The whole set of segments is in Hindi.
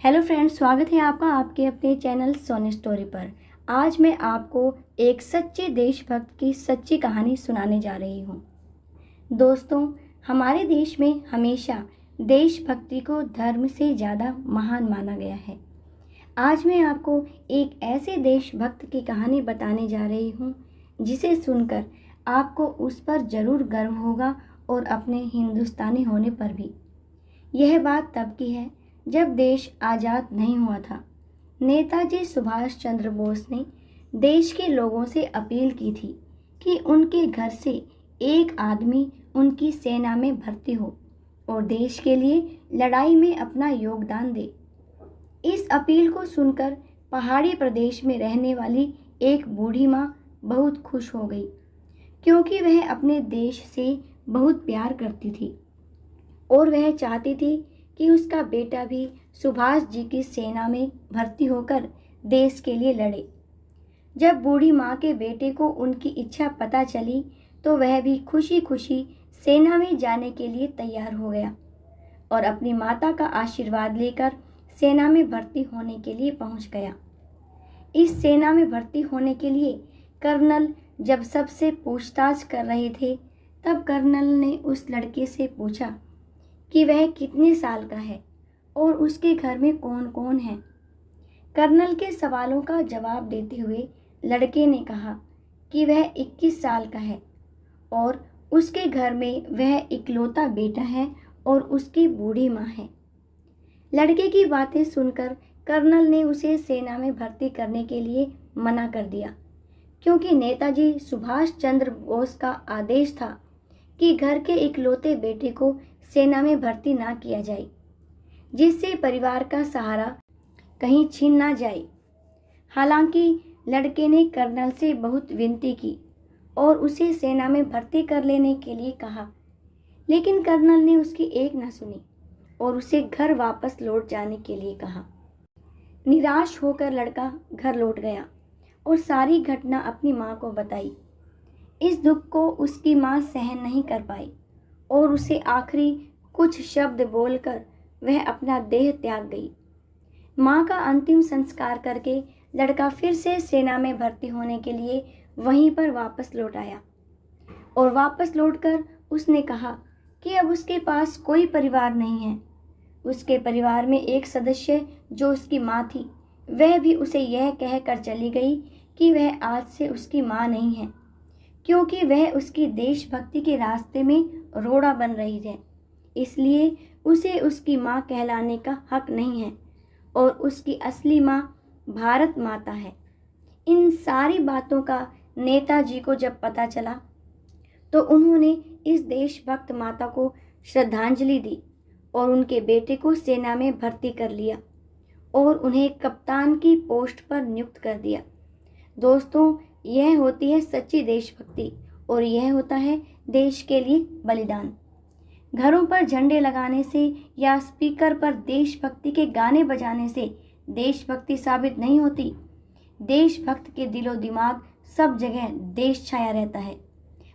हेलो फ्रेंड्स, स्वागत है आपका आपके अपने चैनल सोनी स्टोरी पर। आज मैं आपको एक सच्चे देशभक्त की सच्ची कहानी सुनाने जा रही हूँ। दोस्तों, हमारे देश में हमेशा देशभक्ति को धर्म से ज़्यादा महान माना गया है। आज मैं आपको एक ऐसे देशभक्त की कहानी बताने जा रही हूँ जिसे सुनकर आपको उस पर ज़रूर गर्व होगा और अपने हिंदुस्तानी होने पर भी। यह बात तब की है जब देश आज़ाद नहीं हुआ था। नेताजी सुभाष चंद्र बोस ने देश के लोगों से अपील की थी कि उनके घर से एक आदमी उनकी सेना में भर्ती हो और देश के लिए लड़ाई में अपना योगदान दे। इस अपील को सुनकर पहाड़ी प्रदेश में रहने वाली एक बूढ़ी माँ बहुत खुश हो गई, क्योंकि वह अपने देश से बहुत प्यार करती थी और वह चाहती थी कि उसका बेटा भी सुभाष जी की सेना में भर्ती होकर देश के लिए लड़े। जब बूढ़ी माँ के बेटे को उनकी इच्छा पता चली तो वह भी खुशी खुशी सेना में जाने के लिए तैयार हो गया और अपनी माता का आशीर्वाद लेकर सेना में भर्ती होने के लिए पहुँच गया। इस सेना में भर्ती होने के लिए कर्नल जब सबसे पूछताछ कर रहे थे, तब कर्नल ने उस लड़के से पूछा कि वह कितने साल का है और उसके घर में कौन कौन है। कर्नल के सवालों का जवाब देते हुए लड़के ने कहा कि वह 21 साल का है और उसके घर में वह इकलौता बेटा है और उसकी बूढ़ी माँ है। लड़के की बातें सुनकर कर्नल ने उसे सेना में भर्ती करने के लिए मना कर दिया, क्योंकि नेताजी सुभाष चंद्र बोस का आदेश था कि घर के इकलौते बेटे को सेना में भर्ती ना किया जाए, जिससे परिवार का सहारा कहीं छीन ना जाए। हालांकि लड़के ने कर्नल से बहुत विनती की और उसे सेना में भर्ती कर लेने के लिए कहा, लेकिन कर्नल ने उसकी एक न सुनी और उसे घर वापस लौट जाने के लिए कहा। निराश होकर लड़का घर लौट गया और सारी घटना अपनी माँ को बताई। इस दुख को उसकी माँ सहन नहीं कर पाई और उसे आखिरी कुछ शब्द बोलकर वह अपना देह त्याग गई। माँ का अंतिम संस्कार करके लड़का फिर से सेना में भर्ती होने के लिए वहीं पर वापस लौट आया और वापस लौटकर उसने कहा कि अब उसके पास कोई परिवार नहीं है। उसके परिवार में एक सदस्य जो उसकी माँ थी, वह भी उसे यह कहकर चली गई कि वह आज से उसकी माँ नहीं है, क्योंकि वह उसकी देशभक्ति के रास्ते में रोड़ा बन रही है। इसलिए उसे उसकी माँ कहलाने का हक नहीं है और उसकी असली माँ भारत माता है। इन सारी बातों का नेताजी को जब पता चला तो उन्होंने इस देशभक्त माता को श्रद्धांजलि दी और उनके बेटे को सेना में भर्ती कर लिया और उन्हें कप्तान की पोस्ट पर नियुक्त कर दिया। दोस्तों, यह होती है सच्ची देशभक्ति और यह होता है देश के लिए बलिदान। घरों पर झंडे लगाने से या स्पीकर पर देशभक्ति के गाने बजाने से देशभक्ति साबित नहीं होती। देशभक्त के दिलो दिमाग सब जगह देश छाया रहता है।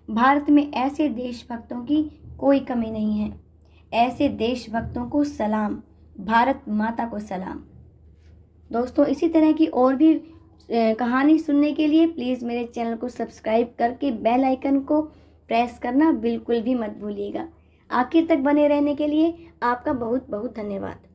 भारत में ऐसे देशभक्तों की कोई कमी नहीं है। ऐसे देशभक्तों को सलाम, भारत माता को सलाम। दोस्तों, इसी तरह की और भी कहानी सुनने के लिए प्लीज़ मेरे चैनल को सब्सक्राइब करके बेल आइकन को प्रेस करना बिल्कुल भी मत भूलिएगा। आखिर तक बने रहने के लिए आपका बहुत बहुत धन्यवाद।